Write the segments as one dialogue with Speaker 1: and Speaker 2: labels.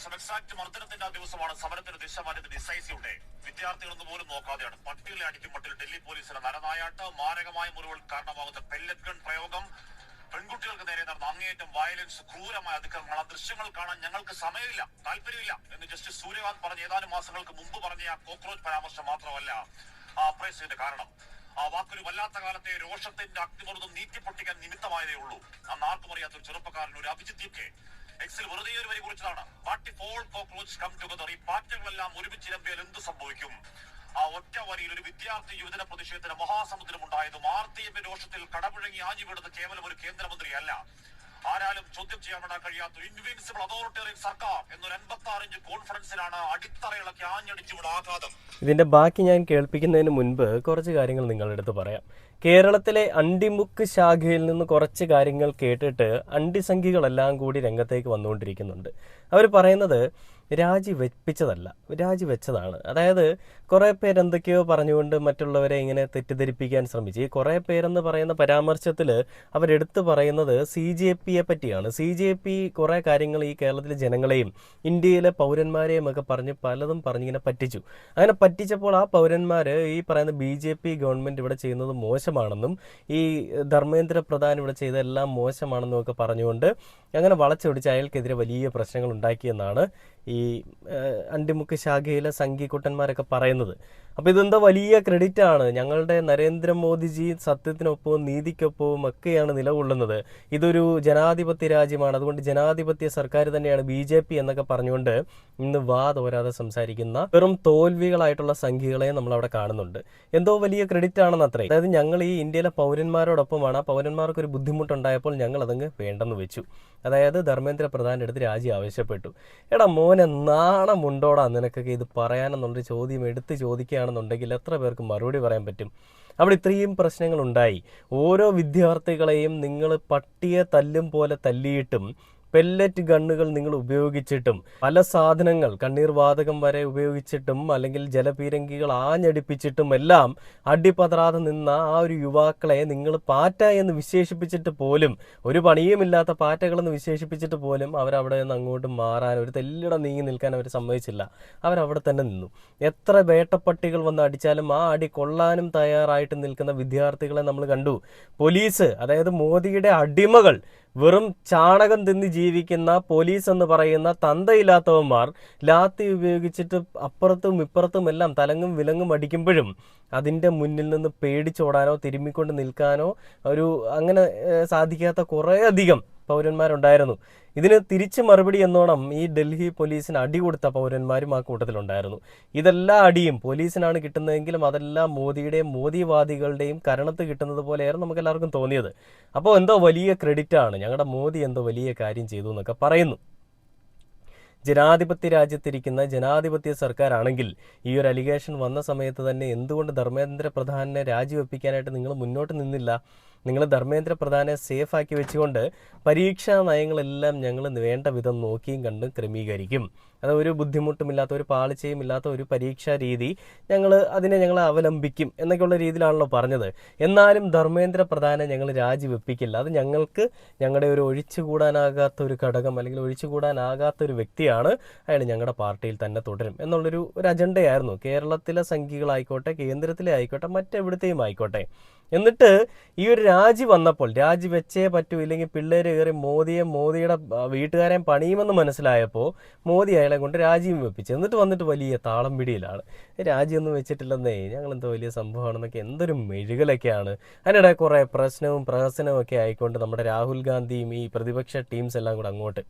Speaker 1: ദിവസം എക്സാക്ട് മർദ്ദനത്തിന്റെ ആ ദിവസമാണ് സമരത്തിന് ദിശ മാറ്റിയത് ഡിസൈസിയുടെ വിദ്യാർത്ഥികളൊന്നും പോലും നോക്കാതെയാണ് പട്ടികളെ അടിക്കും മട്ടിൽ ഡൽഹി പോലീസിന് നരനായാട്ട് മാരകമായ മുറിവുകൾ കാരണമാകുന്ന പെല്ലറ്റ് ഗൺ പ്രയോഗം പെൺകുട്ടികൾക്ക് നേരെ നടന്ന അങ്ങേയറ്റം വയലൻസ് ക്രൂരമായ അതിക്രമങ്ങൾ ആ ദൃശ്യങ്ങൾ കാണാൻ ഞങ്ങൾക്ക് സമയമില്ല താല്പര്യമില്ല എന്ന് ജസ്റ്റിസ് സൂര്യകാന്ത് പറഞ്ഞ ഏതാനും മാസങ്ങൾക്ക് മുമ്പ് പറഞ്ഞ ആ കോക്രോച്ച് പരാമർശം മാത്രമല്ല ആ അപ്രൈസിന്റെ കാരണം ആ വാക്കൊരു വല്ലാത്ത കാലത്തെ രോഷത്തിന്റെ അഗ്നിമർദ്ദം നീറ്റിപ്പൊട്ടിക്കാൻ നിമിത്തമായതേ ഉള്ളൂ. അന്ന് ആർക്കും അറിയാത്തൊരു ചെറുപ്പക്കാരൻ ഒരു അഭിജിത്ത് എക്സിൽ വെറുതെ ഒരു വരി കുറിച്ചതാണ് what if all cockroach come together. ഈ പാറ്റകളെല്ലാം ഒരുമിച്ചിരമ്പിയാൽ എന്ത് സംഭവിക്കും? ആ ഒറ്റ വരിയിൽ ഒരു വിദ്യാർത്ഥി യുവജന പ്രതിഷേധത്തിന് മഹാസമുദ്രം ഉണ്ടായതും ആർത്തിയുടെ രോഷത്തിൽ കടപുഴങ്ങി ആഞ്ഞുവിടുന്നത് കേവലം ഒരു കേന്ദ്രമന്ത്രിയല്ല, ആരാലും ചോദ്യം ചെയ്യാൻ കഴിയാത്ത ഇൻവിൻസിബിൾ അതോറിറ്റേറിയൻ സർക്കാർ എന്നൊരു 86 ഇഞ്ച് കോൺഫറൻസിലാണ് അടിത്തറയിളക്കി ആഞ്ഞടിച്ചുവിടെ ആഘാതം.
Speaker 2: ഇതിന്റെ ബാക്കി ഞാൻ കേൾപ്പിക്കുന്നതിന് മുൻപ് കുറച്ച് കാര്യങ്ങൾ നിങ്ങളുടെ അടുത്ത് പറയാം. കേരളത്തിലെ അണ്ടിമുക്ക് ശാഖയിൽ നിന്ന് കുറച്ച് കാര്യങ്ങൾ കേട്ടിട്ട് അണ്ടിസംഖ്യകളെല്ലാം കൂടി രംഗത്തേക്ക് വന്നുകൊണ്ടിരിക്കുന്നുണ്ട്. അവർ പറയുന്നത് രാജിവെപ്പിച്ചതല്ല, രാജിവെച്ചതാണ്. അതായത് കുറേ പേരെന്തൊക്കെയോ പറഞ്ഞുകൊണ്ട് മറ്റുള്ളവരെ ഇങ്ങനെ തെറ്റിദ്ധരിപ്പിക്കാൻ ശ്രമിച്ചു. ഈ കുറേ പേരെന്ന് പറയുന്ന പരാമർശത്തിൽ അവരെടുത്ത് പറയുന്നത് CJP പറ്റിയാണ്. CJP കുറേ കാര്യങ്ങൾ ഈ കേരളത്തിലെ ജനങ്ങളെയും ഇന്ത്യയിലെ പൗരന്മാരെയും ഒക്കെ പലതും പറഞ്ഞിങ്ങനെ പറ്റിച്ചു. അങ്ങനെ പറ്റിച്ചപ്പോൾ ആ പൗരന്മാർ ഈ പറയുന്ന BJP ഗവൺമെൻറ് ഇവിടെ ചെയ്യുന്നത് മോശമാണെന്നും ഈ ധർമ്മേന്ദ്ര പ്രധാൻ ഇവിടെ ചെയ്തതെല്ലാം മോശമാണെന്നും ഒക്കെ പറഞ്ഞുകൊണ്ട് അങ്ങനെ വളച്ചൊടിച്ച് അയാൾക്കെതിരെ വലിയ പ്രശ്നങ്ങൾ ഉണ്ടാക്കിയെന്നാണ് ഈ അണ്ടിമുക്ക് ശാഖയിലെ സംഘിക്കുട്ടന്മാരൊക്കെ പറയുന്നത്. അപ്പോൾ ഇതെന്താ വലിയ ക്രെഡിറ്റാണ്. ഞങ്ങളുടെ നരേന്ദ്രമോദിജി സത്യത്തിനൊപ്പവും നീതിക്കൊപ്പവും ഒക്കെയാണ് നിലകൊള്ളുന്നത്. ഇതൊരു ജനാധിപത്യ രാജ്യമാണ്, അതുകൊണ്ട് ജനാധിപത്യ സർക്കാർ തന്നെയാണ് BJP എന്നൊക്കെ പറഞ്ഞുകൊണ്ട് ഇന്ന് തോരാതെ സംസാരിക്കുന്ന വെറും തോൽവികളായിട്ടുള്ള സംഘികളെ നമ്മളവിടെ കാണുന്നുണ്ട്. എന്തോ വലിയ ക്രെഡിറ്റ് ആണെന്ന് അത്രേ. അതായത് ഞങ്ങൾ ഈ ഇന്ത്യയിലെ പൗരന്മാരോടൊപ്പമാണ്, ആ പൗരന്മാർക്കൊരു ബുദ്ധിമുട്ടുണ്ടായപ്പോൾ ഞങ്ങൾ അതങ്ങ് വേണ്ടെന്ന് വെച്ചു. അതായത് ധർമ്മേന്ദ്ര പ്രധാൻ്റെ അടുത്ത് രാജി ആവശ്യപ്പെട്ടു. എടാ മോനെ, നാണമുണ്ടോടാ നിനക്കൊക്കെ ഇത് പറയാനെന്നുള്ളൊരു ചോദ്യം എടുത്ത് ചോദിക്കുകയാണെന്നുണ്ടെങ്കിൽ എത്ര പേർക്ക് മറുപടി പറയാൻ പറ്റും? അവിടെ ഇത്രയും പ്രശ്നങ്ങളുണ്ടായി. ഓരോ വിദ്യാർത്ഥികളെയും നിങ്ങൾ പട്ടിയെ തല്ലും പോലെ തല്ലിയിട്ടും പെല്ലറ്റ് ഗണ്ണുകൾ നിങ്ങൾ ഉപയോഗിച്ചിട്ടും പല സാധനങ്ങൾ കണ്ണീർ വാതകം വരെ ഉപയോഗിച്ചിട്ടും അല്ലെങ്കിൽ ജലപീരങ്കികൾ ആഞ്ഞടിപ്പിച്ചിട്ടും എല്ലാം അടിപതറാതെ നിന്ന ആ ഒരു യുവാക്കളെ നിങ്ങൾ പാറ്റ എന്ന് വിശേഷിപ്പിച്ചിട്ട് പോലും, ഒരു പണിയുമില്ലാത്ത പാറ്റകളെന്ന് വിശേഷിപ്പിച്ചിട്ട് പോലും അവരവിടെ നിന്ന് അങ്ങോട്ട് മാറാൻ, ഒരു തെല്ലിടം നീങ്ങി നിൽക്കാൻ അവർ സമ്മതിച്ചില്ല. അവരവിടെ തന്നെ നിന്നു. എത്ര വേട്ടപ്പട്ടികൾ വന്ന് അടിച്ചാലും ആ അടി കൊള്ളാനും തയ്യാറായിട്ട് നിൽക്കുന്ന വിദ്യാർത്ഥികളെ നമ്മൾ കണ്ടു. പോലീസ്, അതായത് മോദിയുടെ അടിമകൾ, വെറും ചാണകം തിന്ന് ജീവിക്കുന്ന പോലീസ് എന്ന് പറയുന്ന തന്തയില്ലാത്തവന്മാർ ലാത്തി ഉപയോഗിച്ചിട്ട് അപ്പുറത്തും ഇപ്പുറത്തും എല്ലാം തലങ്ങും വിലങ്ങും അടിക്കുമ്പോഴും അതിൻ്റെ മുന്നിൽ നിന്ന് പേടിച്ചോടാനോ തിരുമ്മിക്കൊണ്ട് നിൽക്കാനോ അങ്ങനെ സാധിക്കാത്ത കുറേയധികം പൗരന്മാരുണ്ടായിരുന്നു. ഇതിന് തിരിച്ച് മറുപടി എന്നോണം ഈ ഡൽഹി പോലീസിന് അടി കൊടുത്ത പൗരന്മാരും ആ കൂട്ടത്തിലുണ്ടായിരുന്നു. ഇതെല്ലാം അടിയും പോലീസിനാണ് കിട്ടുന്നതെങ്കിലും അതെല്ലാം മോദിയുടെയും മോദിവാദികളുടെയും കരണത്ത് കിട്ടുന്നത് പോലെയായിരുന്നു നമുക്ക് എല്ലാവർക്കും തോന്നിയത്. അപ്പോൾ എന്തോ വലിയ ക്രെഡിറ്റാണ്, ഞങ്ങളുടെ മോദി എന്തോ വലിയ കാര്യം ചെയ്തു എന്നൊക്കെ പറയുന്നു. ജനാധിപത്യ രാജ്യത്തിരിക്കുന്ന ജനാധിപത്യ സർക്കാരാണെങ്കിൽ ഈ ഒരു അലിഗേഷൻ വന്ന സമയത്ത് തന്നെ എന്തുകൊണ്ട് ധർമ്മേന്ദ്ര പ്രധാനെ രാജിവെപ്പിക്കാനായിട്ട് നിങ്ങൾ മുന്നോട്ട് നിന്നില്ല? നിങ്ങൾ ധർമ്മേന്ദ്ര പ്രധാനെ സേഫാക്കി വെച്ചുകൊണ്ട് പരീക്ഷാ നയങ്ങളെല്ലാം ഞങ്ങൾ വേണ്ട വിധം നോക്കിയും കണ്ടും ക്രമീകരിക്കും. അത് ഒരു ബുദ്ധിമുട്ടുമില്ലാത്ത, ഒരു പാളിച്ചയും ഇല്ലാത്ത ഒരു പരീക്ഷാ രീതി ഞങ്ങൾ അവലംബിക്കും എന്നൊക്കെയുള്ള രീതിയിലാണല്ലോ പറഞ്ഞത്. എന്നാലും ധർമ്മേന്ദ്ര പ്രധാനെ ഞങ്ങൾ രാജിവെപ്പിക്കില്ല. അത് ഞങ്ങളുടെ ഒരു ഒഴിച്ചുകൂടാനാകാത്ത ഒരു ഘടകം അല്ലെങ്കിൽ ഒഴിച്ചുകൂടാനാകാത്ത ഒരു വ്യക്തിയാണ്, അയാൾ ഞങ്ങളുടെ പാർട്ടിയിൽ തന്നെ തുടരും എന്നുള്ളൊരു അജണ്ടയായിരുന്നു. കേരളത്തിലെ സംഘികളായിക്കോട്ടെ, കേന്ദ്രത്തിലെ ആയിക്കോട്ടെ, മറ്റെവിടത്തെയും ആയിക്കോട്ടെ. എന്നിട്ട് ഈ ഒരു രാജി വന്നപ്പോൾ, രാജി വെച്ചേ പറ്റൂ, ഇല്ലെങ്കിൽ പിള്ളേർ കയറി മോദിയുടെ വീട്ടുകാരെയും പണിയുമെന്ന് മനസ്സിലായപ്പോൾ മോദി അയാളെ കൊണ്ട് രാജിയും വെപ്പിച്ചു. എന്നിട്ട് വന്നിട്ട് വലിയ താളം പിടിയിലാണ്. രാജിയൊന്നും വെച്ചിട്ടില്ലെന്നേ, ഞങ്ങളെന്തോ വലിയ സംഭവമാണെന്നൊക്കെ എന്തൊരു മെഴുകലൊക്കെയാണ്. അതിനിടെ കുറേ പ്രഹസനവും ഒക്കെ ആയിക്കൊണ്ട് നമ്മുടെ രാഹുൽ ഗാന്ധിയും ഈ പ്രതിപക്ഷ ടീംസ് എല്ലാം കൂടെ അങ്ങോട്ട്,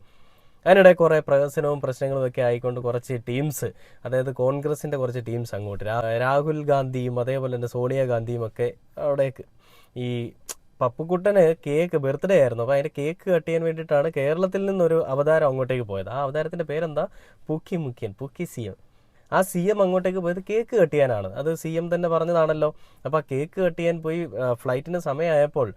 Speaker 2: അതിനിടെ കുറേ പ്രഹസനവും പ്രശ്നങ്ങളും ഒക്കെ ആയിക്കൊണ്ട് കുറച്ച് ടീംസ്, അതായത് കോൺഗ്രസിൻ്റെ കുറച്ച് ടീംസ് അങ്ങോട്ട്, രാഹുൽ ഗാന്ധിയും അതേപോലെ തന്നെ സോണിയാഗാന്ധിയും ഒക്കെ അവിടേക്ക്. ഈ പപ്പുക്കുട്ടന് ബർത്ത്ഡേ ആയിരുന്നു, അപ്പോൾ അതിൻ്റെ കേക്ക് കട്ട് ചെയ്യാൻ വേണ്ടിയിട്ടാണ് കേരളത്തിൽ നിന്നൊരു അവതാരം അങ്ങോട്ടേക്ക് പോയത്. ആ അവതാരത്തിൻ്റെ പേരെന്താ? പുക്കി CM. ആ CM അങ്ങോട്ടേക്ക് പോയത് കേക്ക് കട്ട് ചെയ്യാനാണ്. അത് CM തന്നെ പറഞ്ഞതാണല്ലോ. അപ്പോൾ ആ കേക്ക് കട്ട് ചെയ്യാൻ പോയി ഫ്ലൈറ്റിന് സമയമായപ്പോൾ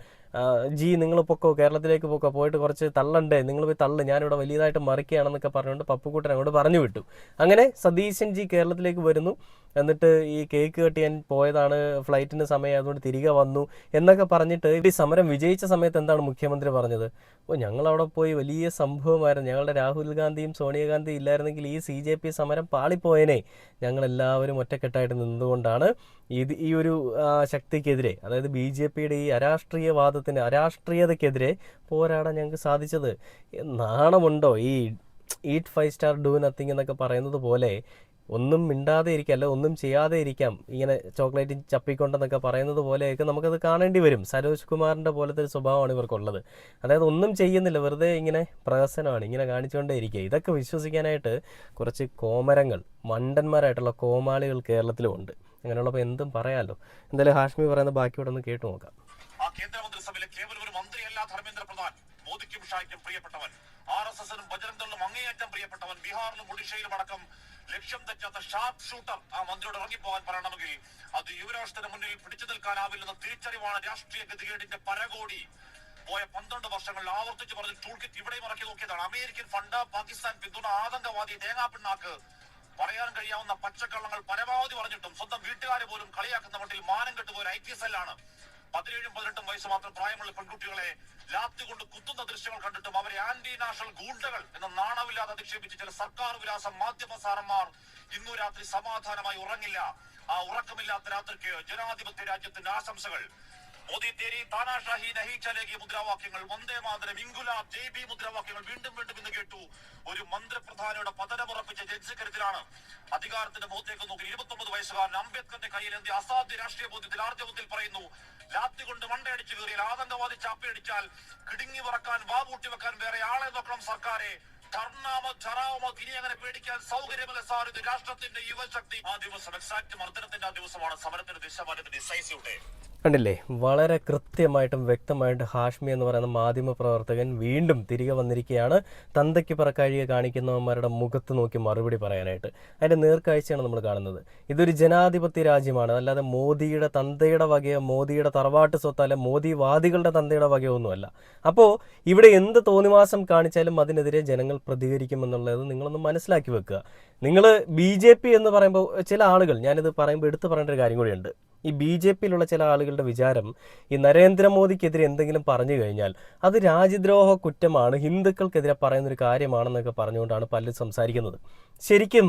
Speaker 2: ജി നിങ്ങൾ പൊക്കോ, കേരളത്തിലേക്ക് പൊക്കോ, പോയിട്ട് കുറച്ച് തള്ളണ്ടേ, നിങ്ങൾ പോയി തള്ളു, ഞാനിവിടെ വലിയതായിട്ട് മറിക്കുകയാണെന്നൊക്കെ പറഞ്ഞുകൊണ്ട് പപ്പുക്കുട്ടൻ അങ്ങോട്ട് പറഞ്ഞു വിട്ടു. അങ്ങനെ സതീശൻ ജി കേരളത്തിലേക്ക് വരുന്നു. എന്നിട്ട് ഈ കേക്ക് കെട്ടിയാൻ പോയതാണ്, ഫ്ലൈറ്റിന് സമയം അതുകൊണ്ട് തിരികെ വന്നു എന്നൊക്കെ പറഞ്ഞിട്ട് ഈ സമരം വിജയിച്ച സമയത്ത് എന്താണ് മുഖ്യമന്ത്രി പറഞ്ഞത്? ഞങ്ങളവിടെ പോയി വലിയ സംഭവമായിരുന്നു, ഞങ്ങളുടെ രാഹുൽ ഗാന്ധിയും സോണിയാഗാന്ധിയും ഇല്ലായിരുന്നെങ്കിൽ ഈ CJP സമരം പാളിപ്പോയനെ, ഞങ്ങളെല്ലാവരും ഒറ്റക്കെട്ടായിട്ട് നിന്നുകൊണ്ടാണ് ഈ ഒരു ശക്തിക്കെതിരെ, അതായത് BJPയുടെ ഈ അരാഷ്ട്രീയതയ്ക്കെതിരെ പോരാടാൻ ഞങ്ങൾക്ക് സാധിച്ചത്. നാണമുണ്ടോ? ഈ ഈറ്റ് 5 സ്റ്റാർ ഡു നത്തിങ് എന്നൊക്കെ പറയുന്നത് പോലെ ഒന്നും മിണ്ടാതെ ഇരിക്കാം, അല്ല ഒന്നും ചെയ്യാതെ ഇരിക്കാം, ഇങ്ങനെ ചോക്ലേറ്റ് ചപ്പിക്കൊണ്ടെന്നൊക്കെ പറയുന്നത് പോലെയൊക്കെ നമുക്കത് കാണേണ്ടി വരും. സരോജ് കുമാറിൻ്റെ പോലത്തെ ഒരു സ്വഭാവമാണ് ഇവർക്കുള്ളത്. അതായത് ഒന്നും ചെയ്യുന്നില്ല, വെറുതെ ഇങ്ങനെ പ്രഹസനമാണ്, ഇങ്ങനെ കാണിച്ചുകൊണ്ടേ ഇരിക്കുക. ഇതൊക്കെ വിശ്വസിക്കാനായിട്ട് കുറച്ച് കോമരങ്ങൾ, മണ്ടന്മാരായിട്ടുള്ള കോമാളികൾ കേരളത്തിലുമുണ്ട്. അങ്ങനെയുള്ളപ്പോൾ എന്തും പറയാമല്ലോ. എന്തായാലും ഹാഷ്മി പറയുന്ന ബാക്കിയോടെ ഒന്ന് കേട്ടു നോക്കാം.
Speaker 1: കേന്ദ്രമന്ത്രിസഭയിലെ കേവലം ഒരു മന്ത്രിയല്ല ധർമ്മേന്ദ്ര പ്രധാൻ. മോദിക്കും ഷായ്ക്കും പ്രിയപ്പെട്ടവൻ, RSSനും ബജരംഗ് ദളിനും അങ്ങേയറ്റം പ്രിയപ്പെട്ടവൻ, ബീഹാറിലും ഒഡീഷയിലും അടക്കം ലക്ഷ്യം തെറ്റാത്ത ഷാർപ്പ് ഷൂട്ടർ. ആ മന്ത്രിയോട് ഇറങ്ങിപ്പോകാൻ പറയണമെങ്കിൽ അത് യുവരാഷ്ട്രത്തിന് മുന്നിൽ പിടിച്ചു നിൽക്കാനാവില്ലെന്ന തിരിച്ചറിവാണ് രാഷ്ട്രീയ ഗതികേടിന്റെ പരകോടി. പോയ 12 വർഷങ്ങളിൽ ആവർത്തിച്ച് പറഞ്ഞ് ടൂൾ കിറ്റ് ഇവിടെയും ഇറക്കി നോക്കിയതാണ്. അമേരിക്കൻ ഫണ്ട്, പാകിസ്ഥാൻ പിന്തുണ, ആതങ്കവാദി, തേങ്ങാപ്പിണ്ണാക്ക്, പറയാൻ കഴിയാവുന്ന പച്ചക്കള്ളങ്ങൾ പരമാവധി പറഞ്ഞിട്ടും സ്വന്തം വീട്ടുകാരെ പോലും കളിയാക്കുന്ന മട്ടിൽ മാനം കെട്ടുപോയ IT സെല്ലാണ്. 17ഉം 18ഉം വയസ്സ് മാത്രം പ്രായമുള്ള പെൺകുട്ടികളെ ലാത്തി കൊണ്ട് കുത്തുന്ന ദൃശ്യങ്ങൾ കണ്ടിട്ടും അവരെ ആന്റി നാഷണൽ ഗൂണ്ടകൾ എന്ന നാണമില്ലാതെ അധിക്ഷേപിച്ച് ചില സർക്കാർ വിലാസം മാധ്യമ സാറന്മാർ ഇന്നു രാത്രി സമാധാനമായി ഉറങ്ങില്ല. ആ ഉറക്കമില്ലാത്ത രാത്രിക്ക് ജനാധിപത്യ രാജ്യത്തിന്റെ ആശംസകൾ. മോദി തേരി, താനാഷാഹി, നഹി ചലേഗി മുദ്രാവാക്യങ്ങൾ, വന്ദേ മാതരം, ഇൻകുലാബ്, JB മുദ്രാവാക്യങ്ങൾ വീണ്ടും വീണ്ടും ഇന്ന് കേട്ടു. ഒരു മന്ത്രിപ്രധാനിയുടെ പതനമുറപ്പിച്ച ജഡ്ജിക്കരുത്തിലാണ് അധികാരത്തിന്റെ മുഖത്തേക്ക് നോക്കി 29 വയസ്സുകാരൻ അംബേദ്കറിന്റെ കയ്യിലെന്തി അസാധ്യ രാഷ്ട്രീയ ബോധ്യത്തിൽ ആർജവത്തിൽ പറയുന്നു. ലാത്തി കൊണ്ട് മണ്ടയടിച്ചു കയറിയാൽ, ആതങ്കവാദി ചാപ്പയടിച്ചാൽ, കിടുങ്ങി വറക്കാൻ, വാവൂട്ടി വെക്കാൻ വേറെ ആളെ നോക്കണം സർക്കാരെ. ധർണാമോ ധറാമോ ഇനി അങ്ങനെ പേടിക്കാൻ സൗകര്യമല്ല സാർ, ഇത് രാഷ്ട്രത്തിന്റെ യുവശക്തി. ആ ദിവസം എക്സാക്ട് മർദ്ദനത്തിന്റെ ആ ദിവസമാണ് സമരത്തിന്റെ ദിശ മാറ്റുന്ന ഡിസൈസീവ് ഡേ.
Speaker 2: കണ്ടില്ലേ, വളരെ കൃത്യമായിട്ടും വ്യക്തമായിട്ടും ഹാഷ്മി എന്ന് പറയുന്ന മാധ്യമ പ്രവർത്തകൻ വീണ്ടും തിരികെ വന്നിരിക്കുകയാണ്. തന്തയ്ക്ക് പറക്കാഴിക കാണിക്കുന്നവന്മാരുടെ മുഖത്ത് നോക്കി മറുപടി പറയാനായിട്ട്. അതിൻ്റെ നേർക്കാഴ്ചയാണ് നമ്മൾ കാണുന്നത്. ഇതൊരു ജനാധിപത്യ രാജ്യമാണ്, അല്ലാതെ മോദിയുടെ തന്തയുടെ വകയോ മോദിയുടെ തറവാട്ട് സ്വത്തോ അല്ല മോദിവാദികളുടെ തന്തയുടെ വകയോ ഒന്നുമല്ല. അപ്പോൾ ഇവിടെ എന്ത് തോന്നിവാസം കാണിച്ചാലും അതിനെതിരെ ജനങ്ങൾ പ്രതികരിക്കുമെന്നുള്ളത് നിങ്ങളൊന്ന് മനസ്സിലാക്കി വെക്കുക. നിങ്ങൾ BJP എന്ന് പറയുമ്പോൾ ചില ആളുകൾ, ഞാനിത് പറയുമ്പോൾ എടുത്തു പറയേണ്ട ഒരു കാര്യം കൂടിയുണ്ട്. ഈ BJPയിലുള്ള ചില ആളുകളുടെ വിചാരം ഈ നരേന്ദ്രമോദിക്കെതിരെ എന്തെങ്കിലും പറഞ്ഞു കഴിഞ്ഞാൽ അത് രാജ്യദ്രോഹ കുറ്റമാണ്, ഹിന്ദുക്കൾക്കെതിരെ പറയുന്നൊരു കാര്യമാണെന്നൊക്കെ പറഞ്ഞുകൊണ്ടാണ് പലരും സംസാരിക്കുന്നത്. ശരിക്കും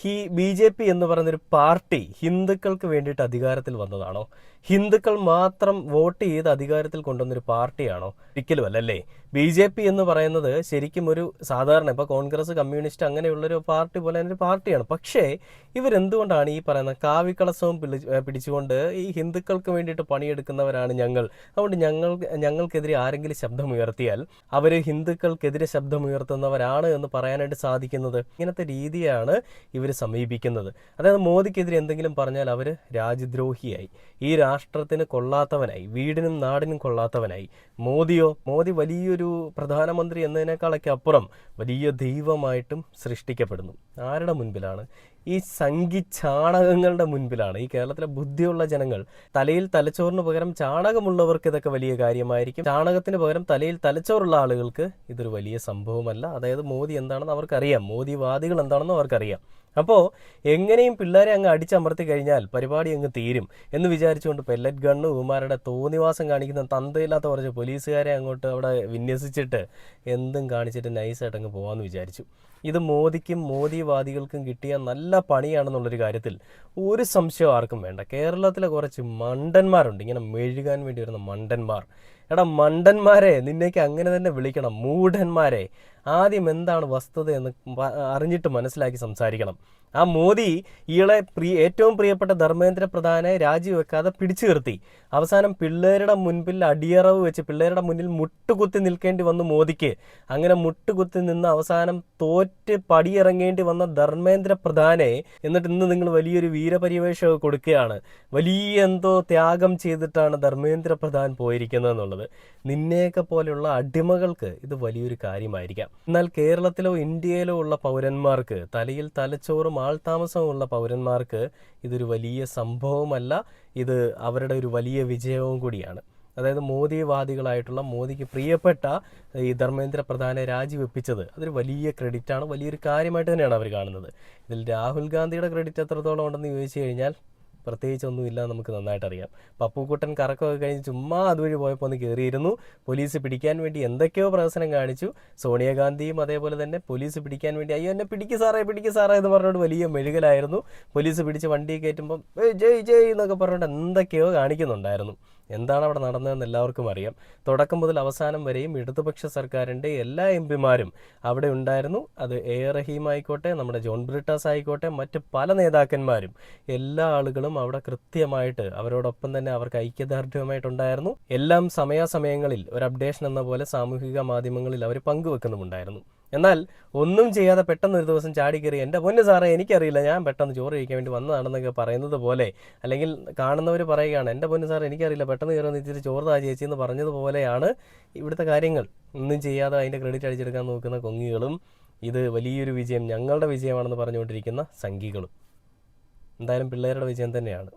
Speaker 2: ഈ BJP എന്ന് പറയുന്നൊരു പാർട്ടി ഹിന്ദുക്കൾക്ക് വേണ്ടിയിട്ട് അധികാരത്തിൽ വന്നതാണോ? ഹിന്ദുക്കൾ മാത്രം വോട്ട് ചെയ്ത് അധികാരത്തിൽ കൊണ്ടുവന്നൊരു പാർട്ടിയാണോ? ഒരിക്കലും അല്ലല്ലേ. BJP എന്ന് പറയുന്നത് ശരിക്കും ഒരു സാധാരണ ഇപ്പോൾ കോൺഗ്രസ്, കമ്മ്യൂണിസ്റ്റ് അങ്ങനെയുള്ളൊരു പാർട്ടി പോലെ ഒരു പാർട്ടിയാണ്. പക്ഷേ ഇവരെന്തുകൊണ്ടാണ് ഈ പറയുന്ന കാവിക്കളസവും പിടിച്ചുകൊണ്ട് ഈ ഹിന്ദുക്കൾക്ക് വേണ്ടിയിട്ട് പണിയെടുക്കുന്നവരാണ് ഞങ്ങൾ, അതുകൊണ്ട് ഞങ്ങൾക്കെതിരെ ആരെങ്കിലും ശബ്ദമുയർത്തിയാൽ അവർ ഹിന്ദുക്കൾക്കെതിരെ ശബ്ദമുയർത്തുന്നവരാണ് എന്ന് പറയാനായിട്ട് സാധിക്കുന്നത്? ഇങ്ങനത്തെ രീതിയാണ് ഇവർ സമീപിക്കുന്നത്. അതായത് മോദിക്കെതിരെ എന്തെങ്കിലും പറഞ്ഞാൽ അവർ രാജ്യദ്രോഹിയായി, ഈ രാഷ്ട്രത്തിന് കൊള്ളാത്തവനായി, വീടിനും നാടിനും കൊള്ളാത്തവനായി. മോദി വലിയൊരു പ്രധാനമന്ത്രി എന്നതിനേക്കാളൊക്കെ അപ്പുറം വലിയ ദൈവമായിട്ടും സൃഷ്ടിക്കപ്പെടുന്നു. ആരുടെ മുൻപിലാണ്? ഈ ചാണകങ്ങളുടെ മുൻപിലാണ്. ഈ കേരളത്തിലെ ബുദ്ധിയുള്ള ജനങ്ങൾ, തലയിൽ തലച്ചോറിന് പകരം ചാണകമുള്ളവർക്ക് ഇതൊക്കെ വലിയ കാര്യമായിരിക്കും, ചാണകത്തിന് പകരം തലയിൽ തലച്ചോറുള്ള ആളുകൾക്ക് ഇതൊരു വലിയ സംഭവമല്ല. അതായത് മോദി എന്താണെന്ന് അവർക്കറിയാം, മോദിവാദികൾ എന്താണെന്ന് അവർക്കറിയാം. അപ്പോൾ എങ്ങനെയും പിള്ളേരെ അങ്ങ് അടിച്ചമർത്തി കഴിഞ്ഞാൽ പരിപാടി അങ്ങ് തീരും എന്ന് വിചാരിച്ചുകൊണ്ട് പെല്ലറ്റ് ഗണ്ണ് ഉമാരുടെ തോന്നിവാസം കാണിക്കുന്ന തന്തയില്ലാത്ത കുറച്ച് പോലീസുകാരെ അങ്ങോട്ട് അവിടെ വിന്യസിച്ചിട്ട് എന്തും കാണിച്ചിട്ട് നൈസായിട്ട് അങ്ങ് പോകാമെന്ന് വിചാരിച്ചു. ഇത് മോദിക്കും മോദിവാദികൾക്കും കിട്ടിയ നല്ല പണിയാണെന്നുള്ളൊരു കാര്യത്തിൽ ഒരു സംശയം ആർക്കും വേണ്ട. കേരളത്തിലെ കുറച്ച് മണ്ടന്മാരുണ്ട്, ഇങ്ങനെ മെഴുകാൻ വേണ്ടി വരുന്ന മണ്ടന്മാർ. എടാ മണ്ടന്മാരെ, നിന്നേക്ക് അങ്ങനെ തന്നെ വിളിക്കണം, മൂഢന്മാരെ. ആദ്യം എന്താണ് വസ്തുത എന്ന് അറിഞ്ഞിട്ട് മനസ്സിലാക്കി സംസാരിക്കണം. ആ മോദി ഇയാളെ ഏറ്റവും പ്രിയപ്പെട്ട ധർമ്മേന്ദ്ര പ്രധാനെ രാജിവെക്കാതെ പിടിച്ചു നിർത്തി. അവസാനം പിള്ളേരുടെ മുൻപിൽ അടിയറവ് വെച്ച് പിള്ളേരുടെ മുന്നിൽ മുട്ടുകുത്തി നിൽക്കേണ്ടി വന്നു മോദിക്ക്. അങ്ങനെ മുട്ടുകുത്തി നിന്ന് അവസാനം തോറ്റ് പടിയിറങ്ങേണ്ടി വന്ന ധർമ്മേന്ദ്ര പ്രധാനെ എന്നിട്ട് ഇന്ന് നിങ്ങൾ വലിയൊരു വീരപരിവേഷം കൊടുക്കുകയാണ്. വലിയ എന്തോ ത്യാഗം ചെയ്തിട്ടാണ് ധർമ്മേന്ദ്ര പ്രധാൻ പോയിരിക്കുന്നത് എന്നുള്ളത്. നിന്നെയൊക്കെ പോലെയുള്ള അടിമകൾക്ക് ഇത് വലിയൊരു കാര്യമായിരിക്കാം. എന്നാൽ കേരളത്തിലോ ഇന്ത്യയിലോ ഉള്ള പൗരന്മാർക്ക്, തലയിൽ തലച്ചോറും ആൾതാമസമുള്ള പൗരന്മാർക്ക് ഇതൊരു വലിയ സംഭവമല്ല, ഇത് അവരുടെ ഒരു വലിയ വിജയവും കൂടിയാണ്. അതായത് മോദിവാദികളായിട്ടുള്ള മോദിക്ക് പ്രിയപ്പെട്ട ഈ ധർമ്മേന്ദ്ര പ്രധാനെ രാജിവെപ്പിച്ചത് അതൊരു വലിയ ക്രെഡിറ്റാണ്, വലിയൊരു കാര്യമായിട്ട് തന്നെയാണ് അവർ കാണുന്നത്. ഇതിൽ രാഹുൽ ഗാന്ധിയുടെ ക്രെഡിറ്റ് എത്രത്തോളം ഉണ്ടെന്ന് ചോദിച്ചു കഴിഞ്ഞാൽ പ്രത്യേകിച്ചൊന്നുമില്ല, നമുക്ക് നന്നായിട്ട് അറിയാം. പപ്പുക്കുട്ടൻ കറക്കമൊക്കെ കഴിഞ്ഞ് ചുമ്മാ അതുവഴി പോയപ്പോൾ ഒന്ന് കയറിയിരുന്നു. പോലീസ് പിടിക്കാൻ വേണ്ടി എന്തൊക്കെയോ പ്രഹസനം കാണിച്ചു. സോണിയാഗാന്ധിയും അതേപോലെ തന്നെ പോലീസ് പിടിക്കാൻ വേണ്ടി അയ്യോ എന്നെ പിടിക്ക് സാറേ എന്ന് പറഞ്ഞുകൊണ്ട് വലിയ മെഴുകലായിരുന്നു. പോലീസ് പിടിച്ച് വണ്ടി കയറ്റുമ്പം ജയ് എന്നൊക്കെ പറഞ്ഞുകൊണ്ട് എന്തൊക്കെയോ കാണിക്കുന്നുണ്ടായിരുന്നു. എന്താണ് അവിടെ നടന്നതെന്ന് എല്ലാവർക്കും അറിയാം. തുടക്കം മുതൽ അവസാനം വരെയും ഇടതുപക്ഷ സർക്കാരിൻ്റെ എല്ലാ എംപിമാരും അവിടെ ഉണ്ടായിരുന്നു. അത് എ റഹീം ആയിക്കോട്ടെ, നമ്മുടെ ജോൺ ബ്രിട്ടാസ് ആയിക്കോട്ടെ, മറ്റ് പല നേതാക്കന്മാരും എല്ലാ ആളുകളും അവിടെ കൃത്യമായിട്ട് അവരോടൊപ്പം തന്നെ അവർക്ക് ഐക്യദാർഢ്യമായിട്ടുണ്ടായിരുന്നു. എല്ലാം സമയാസമയങ്ങളിൽ ഒരു അപ്ഡേഷൻ എന്ന പോലെ സാമൂഹിക മാധ്യമങ്ങളിൽ അവർ പങ്കുവെക്കുന്നുമുണ്ടായിരുന്നു. എന്നാൽ ഒന്നും ചെയ്യാതെ പെട്ടെന്ന് ഒരു ദിവസം ചാടി കയറി എൻ്റെ പൊന്ന് സാറേ എനിക്കറിയില്ല, ഞാൻ പെട്ടെന്ന് ചോറ് കഴിക്കാൻ വേണ്ടി വന്നതാണെന്നൊക്കെ പറയുന്നത് പോലെ, അല്ലെങ്കിൽ കാണുന്നവർ പറയുകയാണ് എൻ്റെ പൊന്ന് സാറേ എനിക്കറിയില്ല പെട്ടെന്ന് കയറി ഇച്ചിരി ചോറ് താ ചേച്ചി എന്ന് പറഞ്ഞതുപോലെയാണ് ഇവിടുത്തെ കാര്യങ്ങൾ. ഒന്നും ചെയ്യാതെ അതിൻ്റെ ക്രെഡിറ്റ് അടിച്ചെടുക്കാൻ നോക്കുന്ന കൊങ്ങികളും ഇത് വലിയൊരു വിജയം, ഞങ്ങളുടെ വിജയമാണെന്ന് പറഞ്ഞുകൊണ്ടിരിക്കുന്ന സംഘികളും. എന്തായാലും പിള്ളേരുടെ വിജയം തന്നെയാണ്.